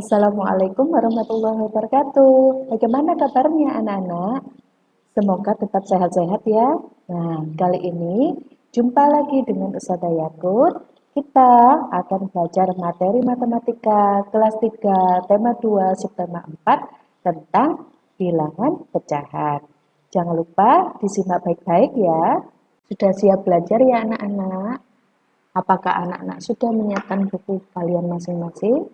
Assalamualaikum warahmatullahi wabarakatuh. Bagaimana kabarnya anak-anak? Semoga tetap sehat-sehat ya. Nah, kali ini jumpa lagi dengan Ustazah Yakut. Kita akan belajar materi matematika kelas 3, tema 2, subtema 4 tentang bilangan pecahan. Jangan lupa disimak baik-baik ya. Sudah siap belajar ya anak-anak? Apakah anak-anak sudah menyiapkan buku kalian masing-masing?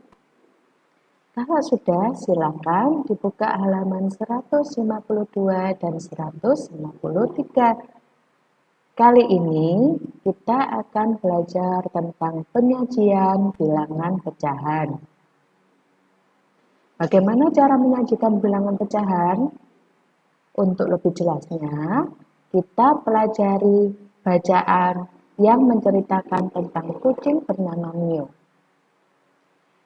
Kalau sudah, silakan dibuka halaman 152 dan 153. Kali ini kita akan belajar tentang penyajian bilangan pecahan. Bagaimana cara menyajikan bilangan pecahan? Untuk lebih jelasnya, kita pelajari bacaan yang menceritakan tentang kucing bernama Mio.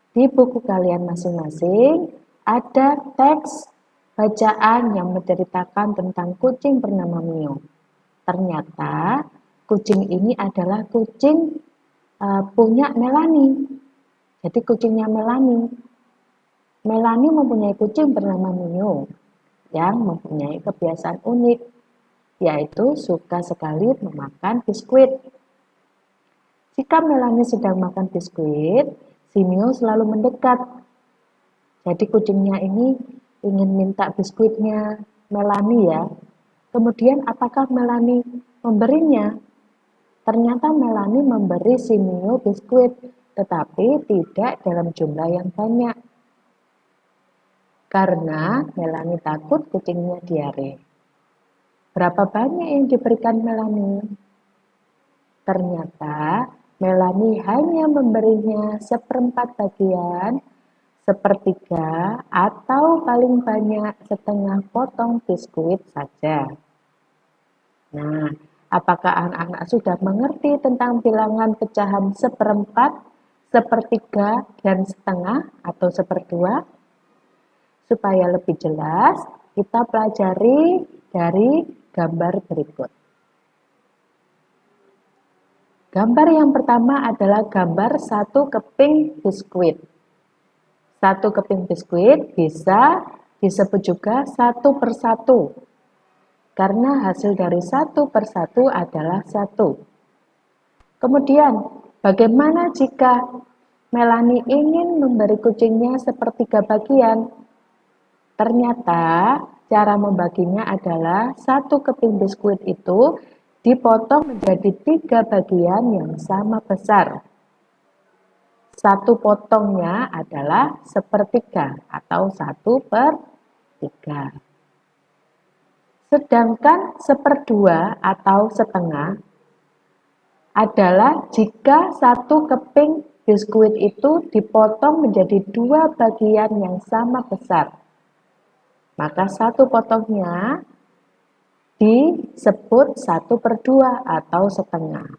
Di buku kalian masing-masing ada teks bacaan yang menceritakan tentang kucing bernama Mio. Ternyata kucing ini adalah kucing punya Melanie. Jadi kucingnya Melanie. Melanie mempunyai kucing bernama Mio yang mempunyai kebiasaan unik, yaitu suka sekali memakan biskuit. Jika Melanie sedang makan biskuit, si Mio selalu mendekat. Jadi kucingnya ini ingin minta biskuitnya Melanie ya. Kemudian apakah Melanie memberinya? Ternyata Melanie memberi si Mio biskuit, tetapi tidak dalam jumlah yang banyak. Karena Melanie takut kucingnya diare. Berapa banyak yang diberikan Melanie? Ternyata Melanie hanya memberinya 1/4 bagian, sepertiga, atau paling banyak setengah potong biskuit saja. Nah, apakah anak-anak sudah mengerti tentang bilangan pecahan 1/4, sepertiga, dan setengah atau seperdua? Supaya lebih jelas, kita pelajari dari gambar berikut. Gambar yang pertama adalah gambar satu keping biskuit. Satu keping biskuit bisa disebut juga 1/1, karena hasil dari 1/1 adalah 1. Kemudian, bagaimana jika Melanie ingin memberi kucingnya sepertiga bagian? Ternyata cara membaginya adalah satu keping biskuit itu dipotong menjadi 3 bagian yang sama besar. Satu potongnya adalah sepertiga atau 1/3. Sedangkan seperdua atau setengah adalah jika satu keping biskuit itu dipotong menjadi 2 bagian yang sama besar. Maka satu potongnya disebut 1/2 atau setengah.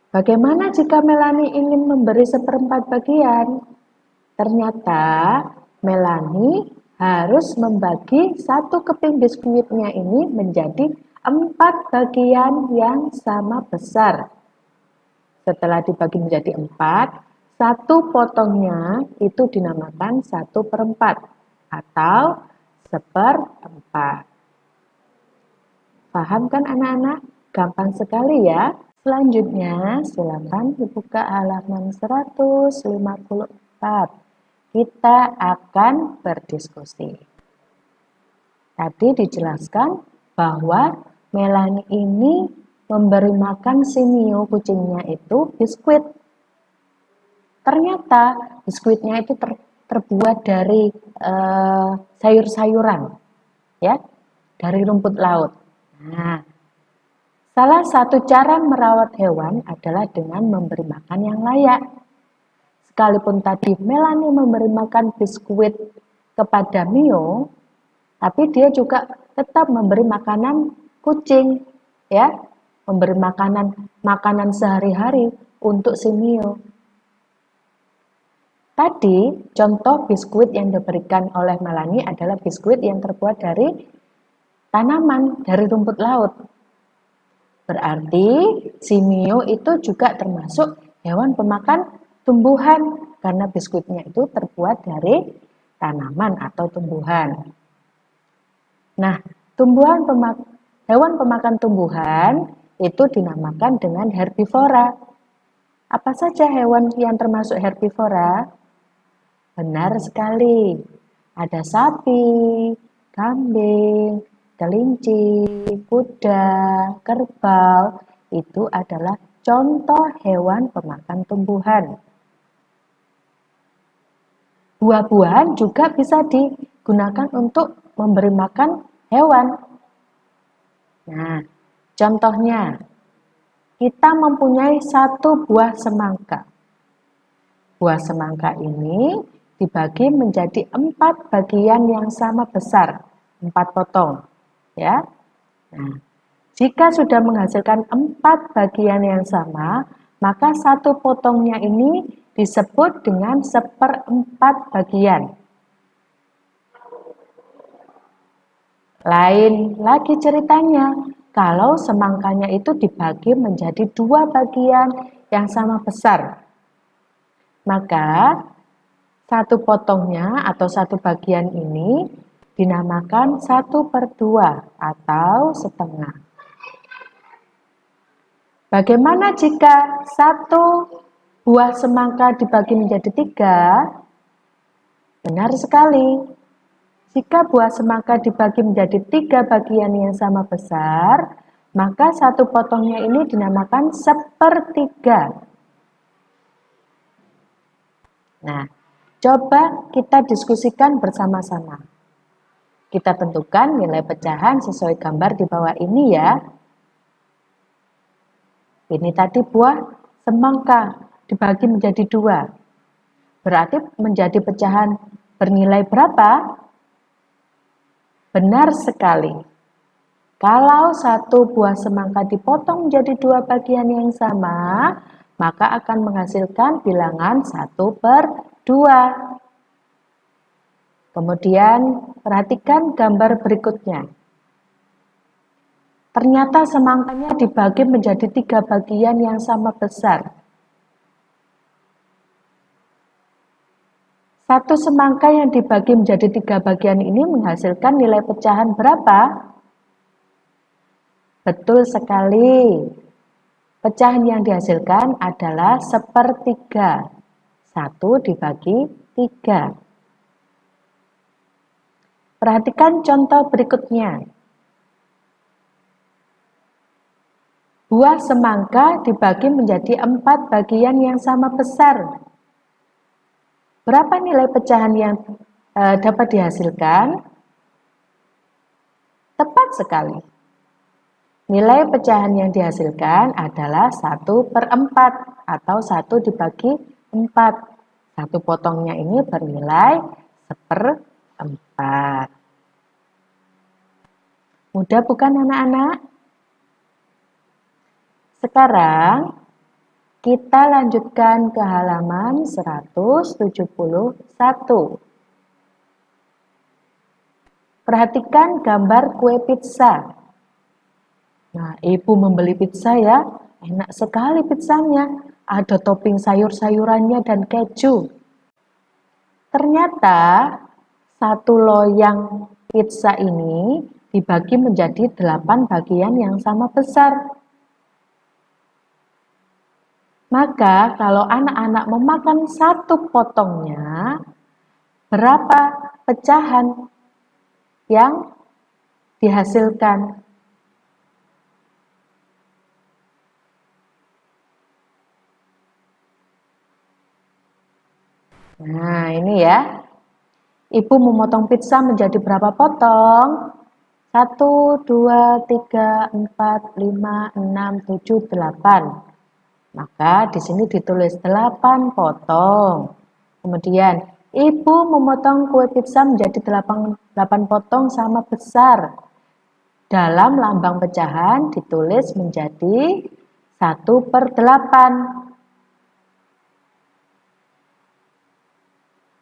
Bagaimana jika Melanie ingin memberi 1/4 bagian? Ternyata Melanie harus membagi satu keping biskuitnya ini menjadi 4 bagian yang sama besar. Setelah dibagi menjadi 4, satu potongnya itu dinamakan 1/4 atau 1/4. Paham kan anak-anak? Gampang sekali ya. Selanjutnya, silakan dibuka halaman 154. Kita akan berdiskusi. Tadi dijelaskan bahwa Melanie ini memberi makan si Mio kucingnya itu biskuit. Ternyata biskuitnya itu terbuat dari sayur-sayuran, ya, dari rumput laut. Nah, salah satu cara merawat hewan adalah dengan memberi makan yang layak. Sekalipun tadi Melanie memberi makan biskuit kepada Mio, tapi dia juga tetap memberi makanan kucing, ya, memberi makanan sehari-hari untuk si Mio. Tadi contoh biskuit yang diberikan oleh Melanie adalah biskuit yang terbuat dari tanaman, dari rumput laut. Berarti si Mio itu juga termasuk hewan pemakan tumbuhan karena biskuitnya itu terbuat dari tanaman atau tumbuhan. Nah, hewan pemakan tumbuhan itu dinamakan dengan herbivora. Apa saja hewan yang termasuk herbivora? Benar sekali. Ada sapi, kambing, kelinci, kuda, kerbau. Itu adalah contoh hewan pemakan tumbuhan. Buah-buahan juga bisa digunakan untuk memberi makan hewan. Nah, contohnya, kita mempunyai satu buah semangka. Buah semangka ini dibagi menjadi 4 bagian yang sama besar, 4 potong. Ya. Nah, jika sudah menghasilkan 4 bagian yang sama, maka satu potongnya ini disebut dengan 1/4 bagian. Lain lagi ceritanya, kalau semangkanya itu dibagi menjadi 2 bagian yang sama besar, maka satu potongnya atau satu bagian ini dinamakan 1/2 atau setengah. Bagaimana jika satu buah semangka dibagi menjadi 3? Benar sekali. Jika buah semangka dibagi menjadi 3 bagian yang sama besar, maka satu potongnya ini dinamakan 1/3. Nah, coba kita diskusikan bersama-sama. Kita tentukan nilai pecahan sesuai gambar di bawah ini ya. Ini tadi buah semangka dibagi menjadi 2. Berarti menjadi pecahan bernilai berapa? Benar sekali. Kalau satu buah semangka dipotong menjadi 2 bagian yang sama, maka akan menghasilkan bilangan 1/2. Kemudian perhatikan gambar berikutnya. Ternyata semangkanya dibagi menjadi 3 bagian yang sama besar. Satu semangka yang dibagi menjadi 3 bagian ini menghasilkan nilai pecahan berapa? Betul sekali. Pecahan yang dihasilkan adalah 1/3. 1 dibagi 3. Perhatikan contoh berikutnya. Buah semangka dibagi menjadi 4 bagian yang sama besar. Berapa nilai pecahan yang dapat dihasilkan? Tepat sekali. Nilai pecahan yang dihasilkan adalah 1/4 atau 1 dibagi 4. Satu potongnya ini bernilai 1/4. Mudah bukan anak-anak? Sekarang kita lanjutkan ke halaman 171. Perhatikan gambar kue pizza. Nah, ibu membeli pizza ya. Enak sekali pizzanya. Ada topping sayur-sayurannya dan keju. Ternyata satu loyang pizza ini dibagi menjadi 8 bagian yang sama besar. Maka kalau anak-anak memakan satu potongnya, berapa pecahan yang dihasilkan? Nah, ini ya. Ibu memotong pizza menjadi berapa potong? 1, 2, 3, 4, 5, 6, 7, 8. Maka di sini ditulis 8 potong. Kemudian, ibu memotong kue pizza menjadi 8 potong sama besar. Dalam lambang pecahan ditulis menjadi 1/8.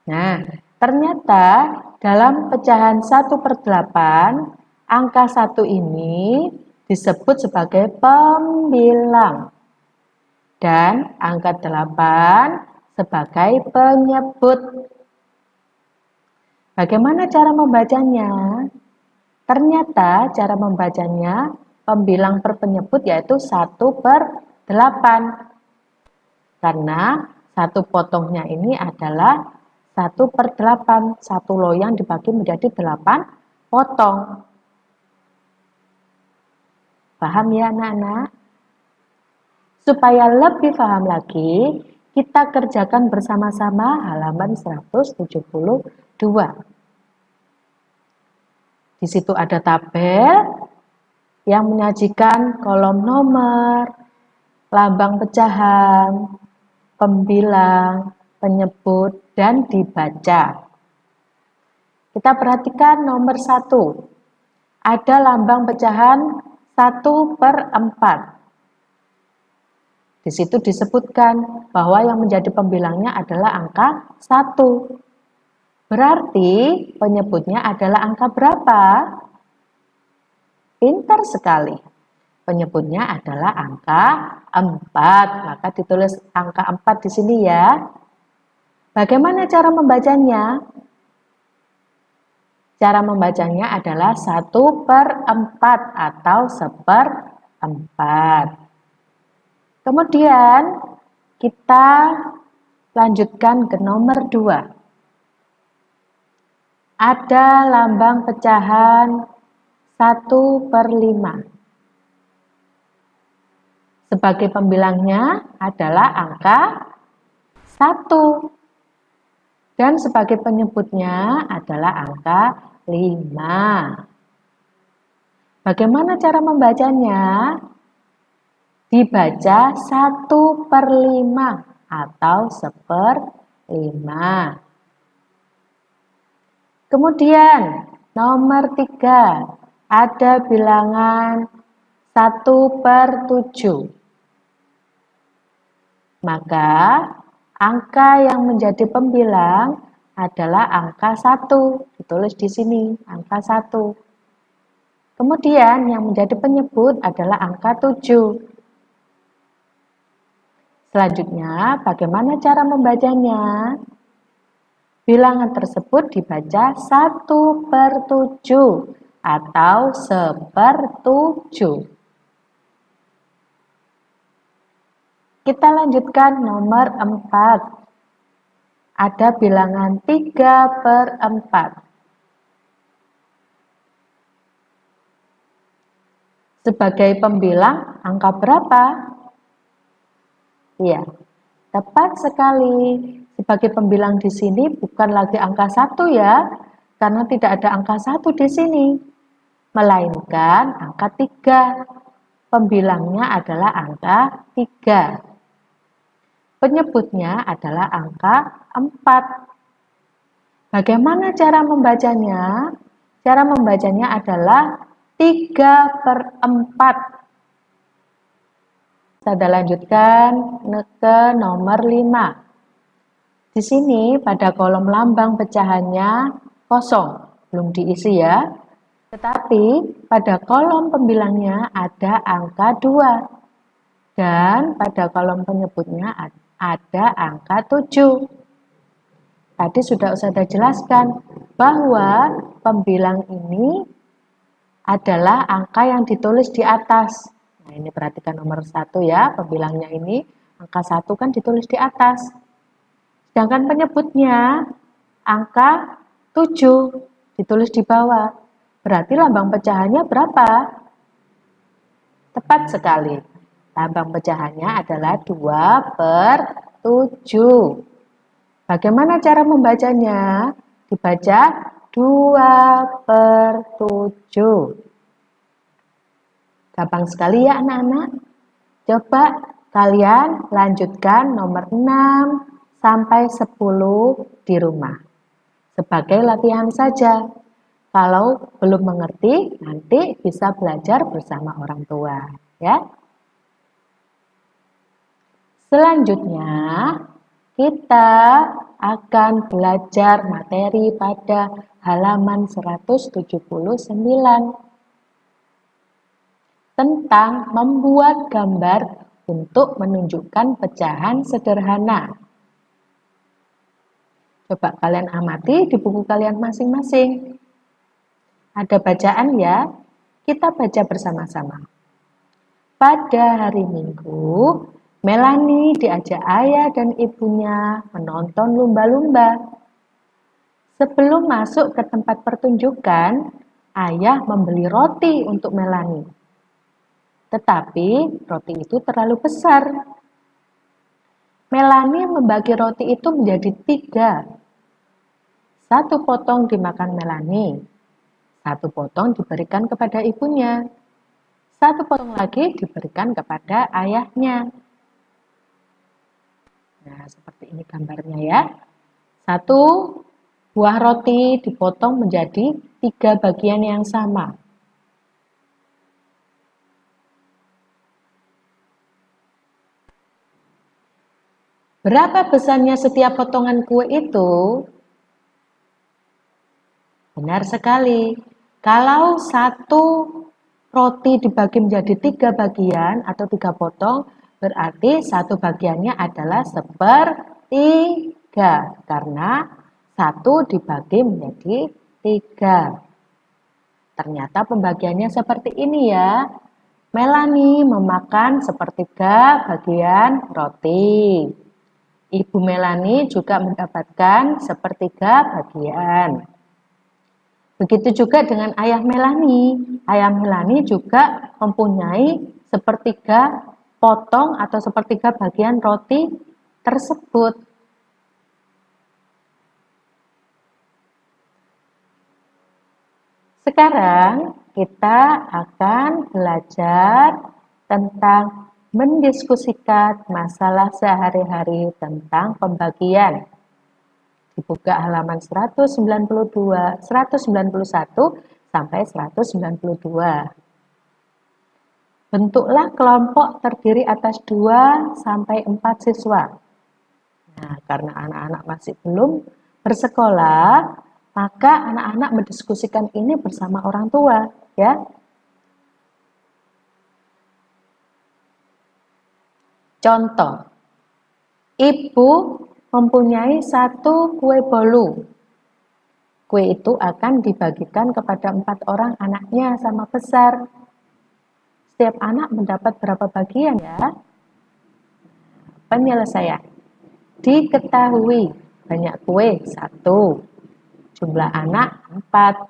Nah, ternyata dalam pecahan 1/8, angka 1 ini disebut sebagai pembilang. Dan angka 8 sebagai penyebut. Bagaimana cara membacanya? Ternyata cara membacanya pembilang per penyebut yaitu 1/8. Karena satu potongnya ini adalah 1/8. Satu loyang dibagi menjadi 8 potong. Paham ya anak-anak? Supaya lebih paham lagi, kita kerjakan bersama-sama halaman 172. Di situ ada tabel yang menyajikan kolom nomor, lambang pecahan, pembilang, penyebut, dan dibaca. Kita perhatikan nomor 1. Ada lambang pecahan 1/4. Di situ disebutkan bahwa yang menjadi pembilangnya adalah angka 1. Berarti penyebutnya adalah angka berapa? Pintar sekali. Penyebutnya adalah angka 4. Maka ditulis angka 4 di sini ya. Bagaimana cara membacanya? Cara membacanya adalah 1/4 atau 1/4. Kemudian kita lanjutkan ke nomor 2. Ada lambang pecahan 1/5. Sebagai pembilangnya adalah angka 1. Dan sebagai penyebutnya adalah angka 5. Bagaimana cara membacanya? Dibaca 1/5 atau 1/5. Kemudian nomor 3, ada bilangan 1/7. Maka angka yang menjadi pembilang adalah angka 1. Ditulis di sini, angka 1. Kemudian yang menjadi penyebut adalah angka 7. Selanjutnya, bagaimana cara membacanya? Bilangan tersebut dibaca 1/7 atau 1/7. Kita lanjutkan nomor 4. Ada bilangan 3/4. Sebagai pembilang angka berapa? Iya, tepat sekali. Sebagai pembilang di sini bukan lagi angka 1 ya, karena tidak ada angka 1 di sini, melainkan angka 3. Pembilangnya adalah angka 3. Penyebutnya adalah angka 4. Bagaimana cara membacanya? Cara membacanya adalah 3/4. Saya lanjutkan ke nomor 5. Di sini pada kolom lambang pecahannya kosong, belum diisi ya. Tetapi pada kolom pembilangnya ada angka 2. Dan pada kolom penyebutnya ada angka 7. Tadi sudah saya jelaskan bahwa pembilang ini adalah angka yang ditulis di atas. Nah, ini perhatikan nomor 1 ya, pembilangnya ini angka 1 kan ditulis di atas. Sedangkan penyebutnya angka 7 ditulis di bawah. Berarti lambang pecahannya berapa? Tepat sekali. Lambang pecahannya adalah 2/7. Bagaimana cara membacanya? Dibaca 2/7. Gampang sekali ya anak-anak. Coba kalian lanjutkan nomor 6 sampai 10 di rumah. Sebagai latihan saja. Kalau belum mengerti, nanti bisa belajar bersama orang tua, ya. Selanjutnya, kita akan belajar materi pada halaman 179 tentang membuat gambar untuk menunjukkan pecahan sederhana. Coba kalian amati di buku kalian masing-masing. Ada bacaan ya, kita baca bersama-sama. Pada hari Minggu, Melanie diajak ayah dan ibunya menonton lumba-lumba. Sebelum masuk ke tempat pertunjukan, ayah membeli roti untuk Melanie. Tetapi roti itu terlalu besar. Melanie membagi roti itu menjadi 3. Satu potong dimakan Melanie, satu potong diberikan kepada ibunya, satu potong lagi diberikan kepada ayahnya. Nah, seperti ini gambarnya ya. Satu buah roti dipotong menjadi 3 bagian yang sama. Berapa besarnya setiap potongan kue itu? Benar sekali. Kalau satu roti dibagi menjadi 3 bagian atau 3 potong, berarti satu bagiannya adalah 1/3. Karena satu dibagi menjadi 3. Ternyata pembagiannya seperti ini ya. Melanie memakan 1/3 bagian roti. Ibu Melanie juga mendapatkan 1/3 bagian. Begitu juga dengan ayah Melanie. Ayah Melanie juga mempunyai 1/3 potong atau 1/3 bagian roti tersebut. Sekarang kita akan belajar tentang mendiskusikan masalah sehari-hari tentang pembagian. Dibuka halaman 192, 191 sampai 192. Bentuklah kelompok terdiri atas 2 sampai 4 siswa. Nah, karena anak-anak masih belum bersekolah, maka anak-anak mendiskusikan ini bersama orang tua, ya. Contoh, ibu mempunyai 1 kue bolu. Kue itu akan dibagikan kepada 4 orang anaknya sama besar. Setiap anak mendapat berapa bagian ya? Penyelesaian. Diketahui banyak kue 1, jumlah anak 4.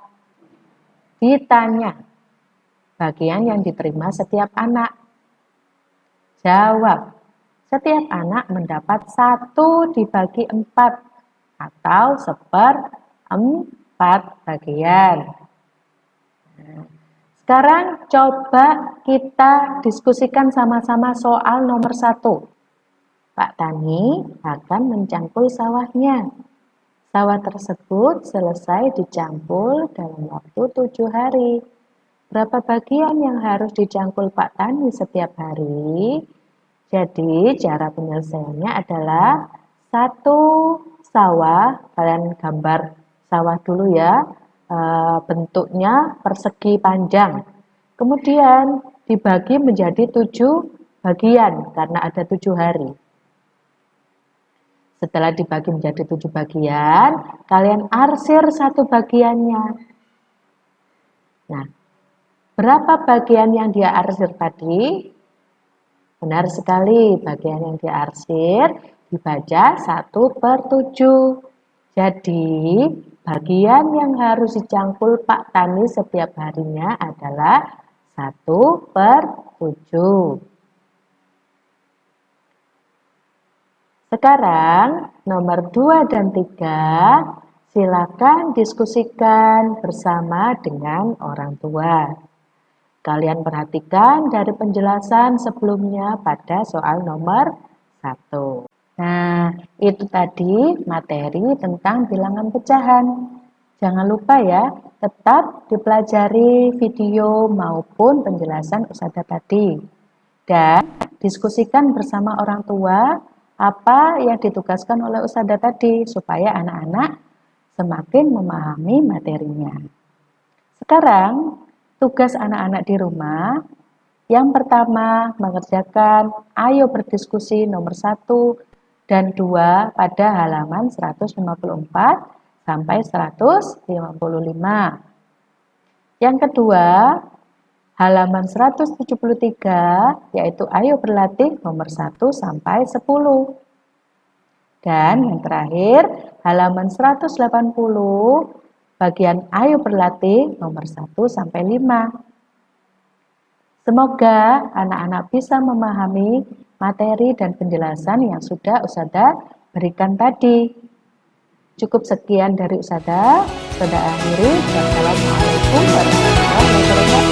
Ditanya bagian yang diterima setiap anak. Jawab, setiap anak mendapat 1 dibagi 4 atau 1/4 bagian. Sekarang coba kita diskusikan sama-sama soal nomor 1. Pak Tani akan mencangkul sawahnya. Sawah tersebut selesai dicangkul dalam waktu 7 hari. Berapa bagian yang harus dicangkul Pak Tani setiap hari? Jadi cara penyelesaiannya adalah 1 sawah, kalian gambar sawah dulu ya, bentuknya persegi panjang. Kemudian dibagi menjadi 7 bagian karena ada 7 hari. Setelah dibagi menjadi 7 bagian, kalian arsir 1 bagiannya. Nah, berapa bagian yang dia arsir tadi? Benar sekali, bagian yang diarsir dibaca 1/7. Jadi, bagian yang harus dicangkul Pak Tani setiap harinya adalah 1/7. Sekarang, nomor 2 dan 3, silakan diskusikan bersama dengan orang tua. Kalian perhatikan dari penjelasan sebelumnya pada soal nomor 1. Nah, itu tadi materi tentang bilangan pecahan. Jangan lupa ya, tetap dipelajari video maupun penjelasan Ustazah tadi. Dan diskusikan bersama orang tua apa yang ditugaskan oleh Ustazah tadi supaya anak-anak semakin memahami materinya. Sekarang, tugas anak-anak di rumah yang pertama mengerjakan ayo berdiskusi nomor 1 dan 2 pada halaman 154 sampai 155. Yang kedua, halaman 173 yaitu Ayo Berlatih nomor 1 sampai 10. Dan yang terakhir, halaman 180 bagian Ayo Berlatih nomor 1 sampai 5. Semoga anak-anak bisa memahami materi dan penjelasan yang sudah Ustazah berikan tadi. Cukup sekian dari Ustazah akhiri. Wassalamualaikum warahmatullahi wabarakatuh.